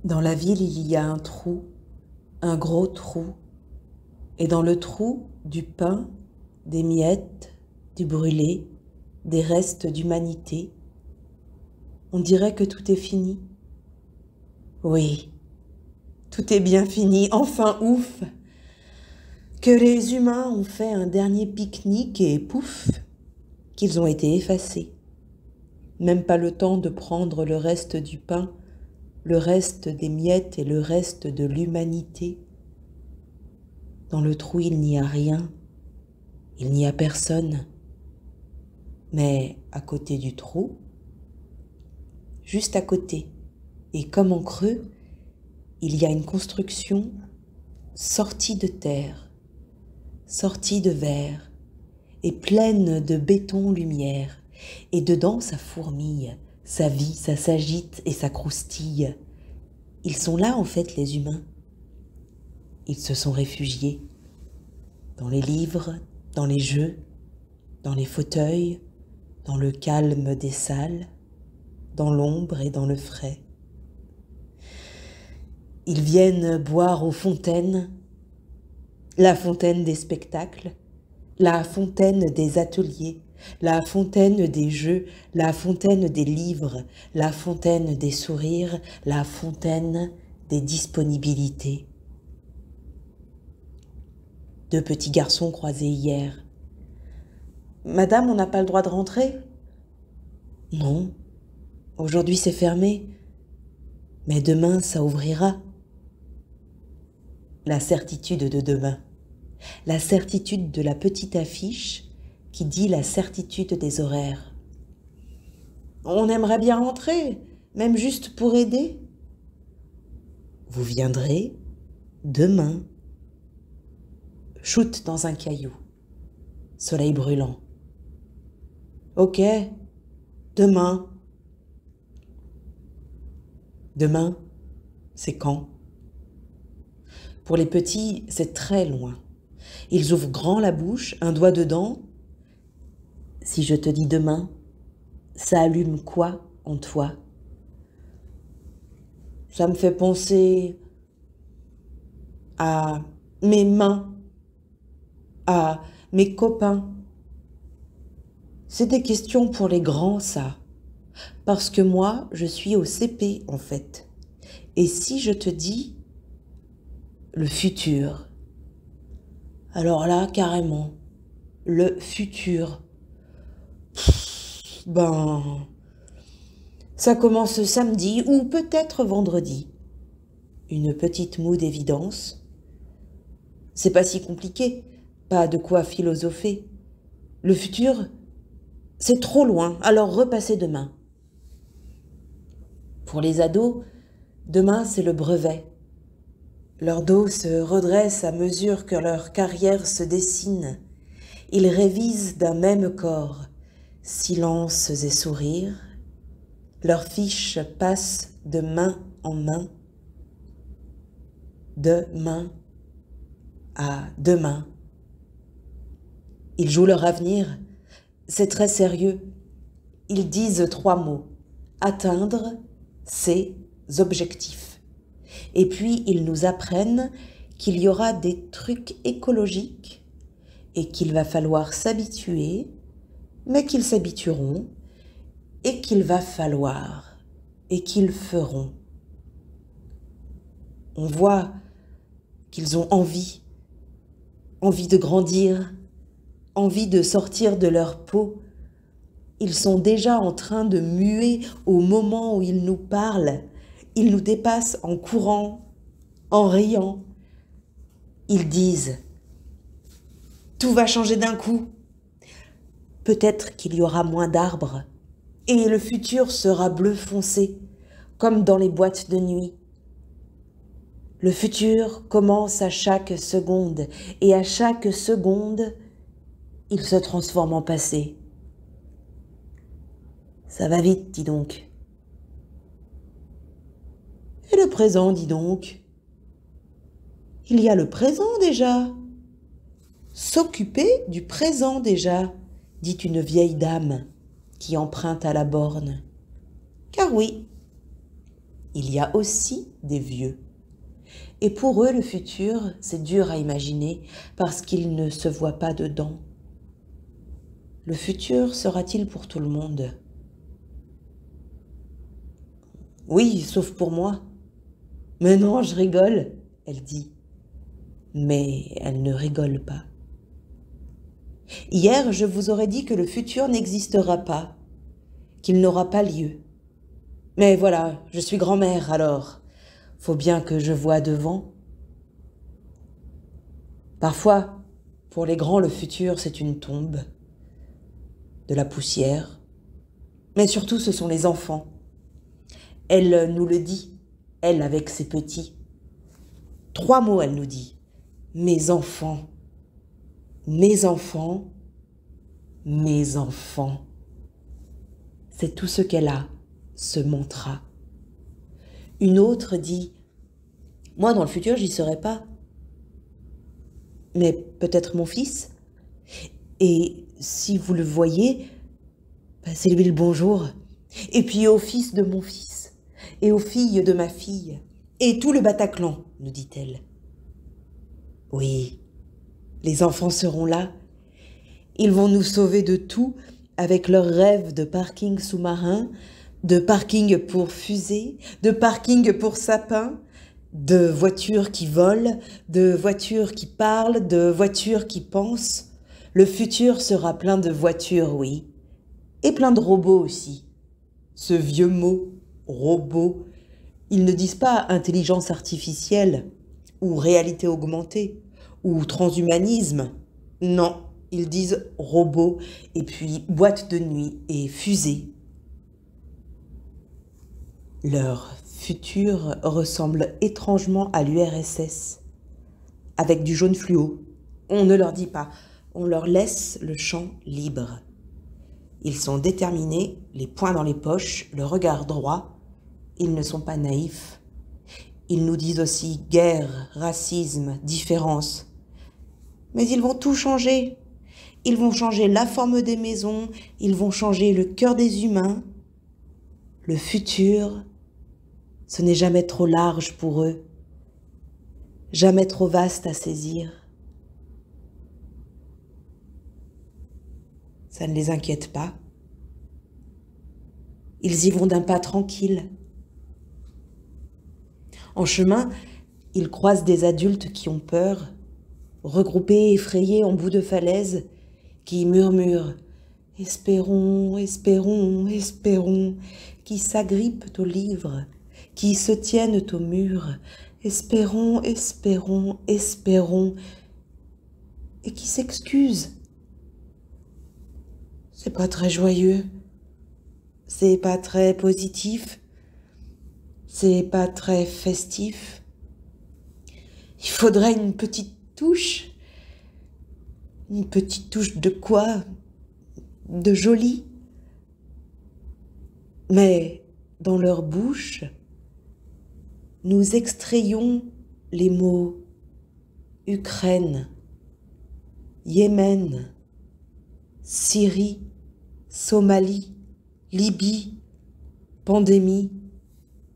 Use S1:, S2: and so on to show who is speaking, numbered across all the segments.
S1: Dans la ville, il y a un trou, un gros trou, et dans le trou, du pain, des miettes, du brûlé, des restes d'humanité. On dirait que tout est fini. Oui, tout est bien fini, enfin ouf! Que les humains ont fait un dernier pique-nique et pouf, qu'ils ont été effacés. Même pas le temps de prendre le reste du pain, le reste des miettes et le reste de l'humanité. Dans le trou, il n'y a rien, il n'y a personne. Mais à côté du trou, juste à côté, et comme en creux, il y a une construction sortie de terre, sortie de verre, et pleine de béton-lumière, et dedans ça fourmille, ça vit, ça s'agite et ça croustille. Ils sont là en fait les humains. Ils se sont réfugiés dans les livres, dans les jeux, dans les fauteuils, dans le calme des salles, dans l'ombre et dans le frais. Ils viennent boire aux fontaines, la fontaine des spectacles, la fontaine des ateliers, la fontaine des jeux, la fontaine des livres, la fontaine des sourires, la fontaine des disponibilités. Deux petits garçons croisés hier. « Madame, on n'a pas le droit de rentrer ?»« Non, aujourd'hui c'est fermé, mais demain ça ouvrira. » La certitude de demain, la certitude de la petite affiche qui dit la certitude des horaires. « On aimerait bien rentrer, même juste pour aider. » Vous viendrez demain. Shoot dans un caillou, soleil brûlant. Ok, demain. Demain, c'est quand? Pour les petits, c'est très loin. Ils ouvrent grand la bouche, un doigt dedans. Si je te dis demain, ça allume quoi en toi? Ça me fait penser à mes mains, à mes copains. C'est des questions pour les grands, ça. Parce que moi, je suis au CP, en fait. Et si je te dis le futur, alors là, carrément, le futur, ben, ça commence samedi ou peut-être vendredi. Une petite moue d'évidence. C'est pas si compliqué, pas de quoi philosopher. Le futur, c'est trop loin, alors repassez demain. Pour les ados, demain c'est le brevet. Leur dos se redresse à mesure que leur carrière se dessine. Ils révisent d'un même corps, silences et sourires. Leurs fiches passent de main en main, de main à demain. Ils jouent leur avenir, c'est très sérieux. Ils disent 3 mots, atteindre ses objectifs. Et puis ils nous apprennent qu'il y aura des trucs écologiques et qu'il va falloir s'habituer, mais qu'ils s'habitueront et qu'il va falloir et qu'ils feront. On voit qu'ils ont envie de grandir, envie de sortir de leur peau. Ils sont déjà en train de muer au moment où ils nous parlent. Ils nous dépassent en courant, en riant. Ils disent « Tout va changer d'un coup. Peut-être qu'il y aura moins d'arbres et le futur sera bleu foncé, comme dans les boîtes de nuit. Le futur commence à chaque seconde et à chaque seconde, il se transforme en passé. Ça va vite, dis donc. Et le présent, dis donc. Il y a le présent déjà. S'occuper du présent déjà, dit une vieille dame qui emprunte à la borne. Car oui, il y a aussi des vieux. Et pour eux, le futur, c'est dur à imaginer parce qu'ils ne se voient pas dedans. Le futur sera-t-il pour tout le monde? Oui, sauf pour moi. Mais non, je rigole, elle dit. Mais elle ne rigole pas. Hier, je vous aurais dit que le futur n'existera pas, qu'il n'aura pas lieu. Mais voilà, je suis grand-mère, alors faut bien que je voie devant. Parfois, pour les grands, le futur, c'est une tombe, de la poussière. Mais surtout, ce sont les enfants. Elle nous le dit, elle avec ses petits. 3 mots, elle nous dit. Mes enfants, mes enfants, mes enfants. C'est tout ce qu'elle a, ce mantra. Une autre dit, moi dans le futur, j'y serai pas. Mais peut-être mon fils. Et si vous le voyez, passez-lui le bonjour. Et puis au fils de mon fils, et aux filles de ma fille, et tout le Bataclan, nous dit-elle. Oui, les enfants seront là. Ils vont nous sauver de tout avec leurs rêves de parking sous-marin, de parking pour fusées, de parking pour sapins, de voitures qui volent, de voitures qui parlent, de voitures qui pensent. Le futur sera plein de voitures, oui, et plein de robots aussi. Ce vieux mot, robot, ils ne disent pas intelligence artificielle, ou réalité augmentée, ou transhumanisme. Non, ils disent robot, et puis boîte de nuit et fusée. Leur futur ressemble étrangement à l'URSS, avec du jaune fluo. On ne leur dit pas, on leur laisse le champ libre. Ils sont déterminés, les poings dans les poches, le regard droit. Ils ne sont pas naïfs. Ils nous disent aussi guerre, racisme, différence. Mais ils vont tout changer. Ils vont changer la forme des maisons, ils vont changer le cœur des humains. Le futur, ce n'est jamais trop large pour eux, jamais trop vaste à saisir. Ça ne les inquiète pas. Ils y vont d'un pas tranquille. En chemin, ils croisent des adultes qui ont peur, regroupés, effrayés en bout de falaise, qui murmurent « Espérons, espérons, espérons », qui s'agrippent aux livres, qui se tiennent au mur, « Espérons, espérons, espérons », et qui s'excusent. C'est pas très joyeux, c'est pas très positif, c'est pas très festif. Il faudrait une petite touche. Une petite touche de quoi? De joli. Mais dans leur bouche, nous extrayons les mots Ukraine, Yémen, Syrie, Somalie, Libye, pandémie.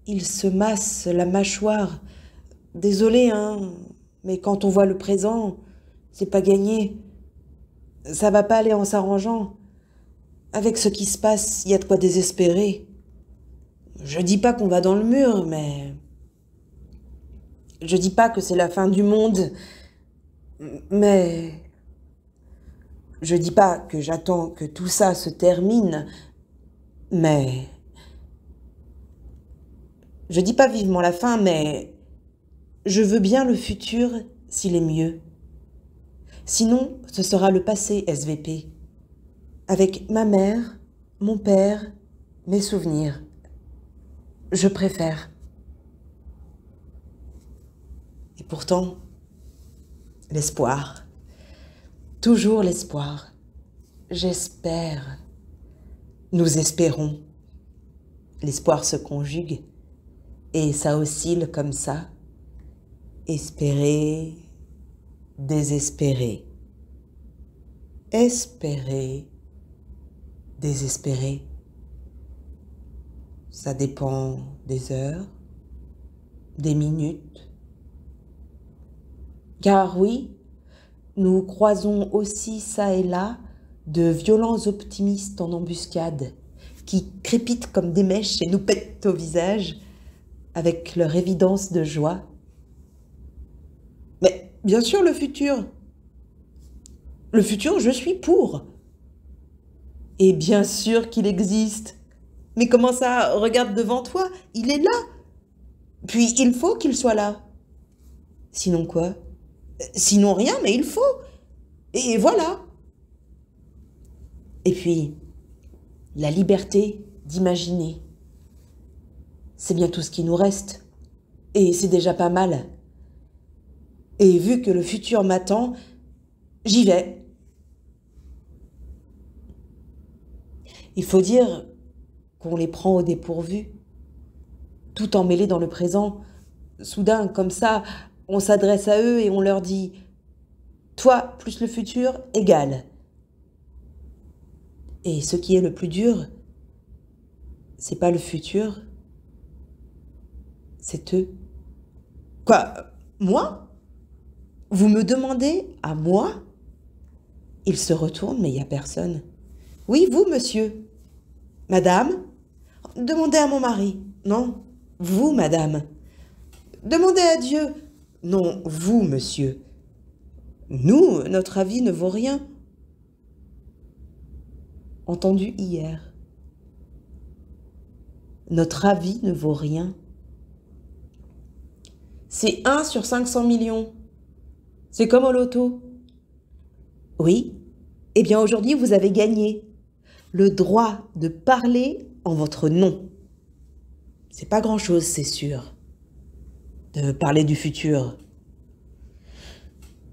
S1: Ils se massent la mâchoire. Désolé, hein, mais quand on voit le présent, c'est pas gagné. Ça va pas aller en s'arrangeant. Avec ce qui se passe, il y a de quoi désespérer. Je dis pas qu'on va dans le mur, mais... Je dis pas que c'est la fin du monde, mais... Je dis pas que j'attends que tout ça se termine, mais... Je dis pas vivement la fin, mais... Je veux bien le futur s'il est mieux. Sinon, ce sera le passé SVP. Avec ma mère, mon père, mes souvenirs. Je préfère. Et pourtant, l'espoir. Toujours l'espoir. J'espère. Nous espérons. L'espoir se conjugue et ça oscille comme ça. Espérer, désespérer. Espérer, désespérer. Ça dépend des heures, des minutes. Car oui, nous croisons aussi çà et là de violents optimistes en embuscade qui crépitent comme des mèches et nous pètent au visage avec leur évidence de joie. Mais bien sûr, le futur, je suis pour. Et bien sûr qu'il existe. Mais comment ça? Regarde devant toi, il est là. Puis il faut qu'il soit là. Sinon quoi? Sinon rien, mais il faut. Et voilà. Et puis, la liberté d'imaginer. C'est bien tout ce qui nous reste. Et c'est déjà pas mal. Et vu que le futur m'attend, j'y vais. Il faut dire qu'on les prend au dépourvu, tout emmêlés dans le présent. Soudain, comme ça, on s'adresse à eux et on leur dit « Toi plus le futur égale ». Et ce qui est le plus dur, c'est pas le futur, c'est eux. Quoi? Moi? Vous me demandez à moi? Il se retourne, mais il n'y a personne. Oui, vous, monsieur. Madame? Demandez à mon mari. Non, vous, madame. Demandez à Dieu. Non, vous, monsieur. Nous, notre avis ne vaut rien. Entendu hier. Notre avis ne vaut rien. C'est 1 sur 500 millions. C'est comme au loto. Oui. Eh bien, aujourd'hui, vous avez gagné le droit de parler en votre nom. C'est pas grand-chose, c'est sûr, de parler du futur.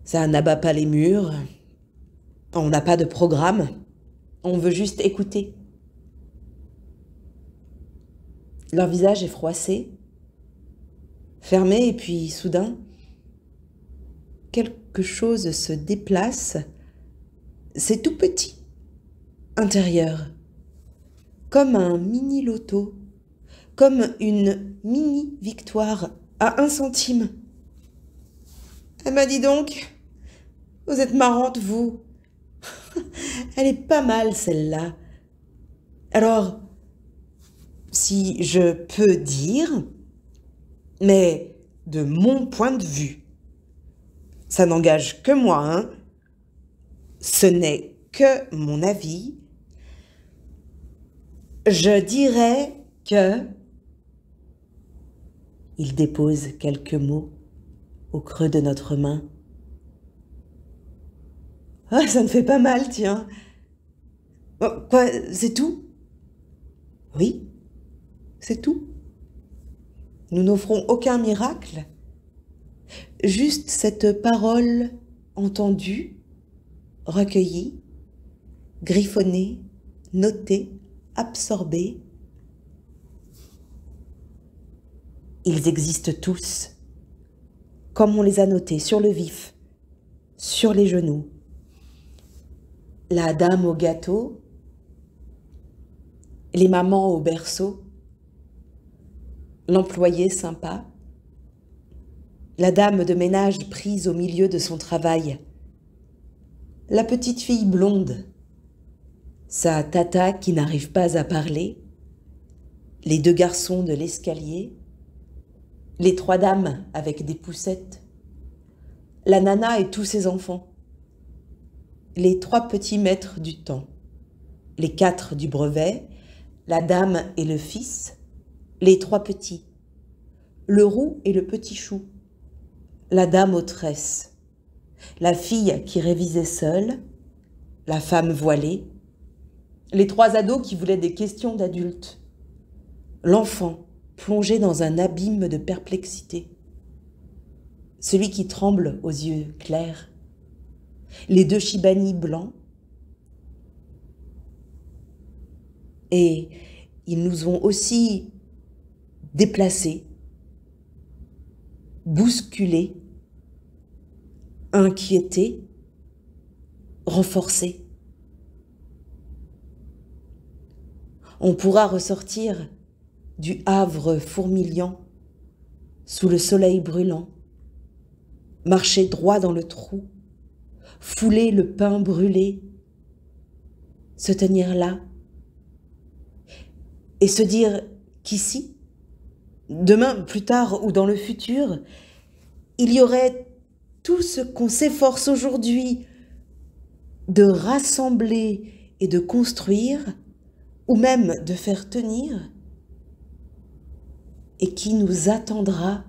S1: Ça n'abat pas les murs. On n'a pas de programme. On veut juste écouter. Leur visage est froissé, fermé, et puis soudain, quelque chose se déplace. C'est tout petit, intérieur, comme un mini loto, comme une mini victoire à 1 centime. Elle m'a dit donc, vous êtes marrante, vous. Elle est pas mal, celle-là. Alors, si je peux dire, mais de mon point de vue, ça n'engage que moi, hein. Ce n'est que mon avis. Je dirais que... Il dépose quelques mots au creux de notre main. Ah, ça me fait pas mal, tiens. Oh, quoi, c'est tout? Oui, c'est tout. Nous n'offrons aucun miracle, juste cette parole entendue, recueillie, griffonnée, notée, absorbée. Ils existent tous, comme on les a notés, sur le vif, sur les genoux. La dame au gâteau, les mamans au berceau, l'employé sympa, la dame de ménage prise au milieu de son travail, la petite fille blonde, sa tata qui n'arrive pas à parler, les 2 garçons de l'escalier, les 3 dames avec des poussettes, la nana et tous ses enfants, les 3 petits maîtres du temps, les 4 du brevet, la dame et le fils, les 3 petits, le roux et le petit chou, la dame aux tresses, la fille qui révisait seule, la femme voilée, les 3 ados qui voulaient des questions d'adultes, l'enfant plongé dans un abîme de perplexité, celui qui tremble aux yeux clairs, les 2 Chibani blancs. Et ils nous ont aussi déplacés, bousculés, inquiétés, renforcés. On pourra ressortir du havre fourmillant sous le soleil brûlant, marcher droit dans le trou, fouler le pain brûlé, se tenir là et se dire qu'ici, demain, plus tard ou dans le futur, il y aurait tout ce qu'on s'efforce aujourd'hui de rassembler et de construire, ou même de faire tenir, et qui nous attendra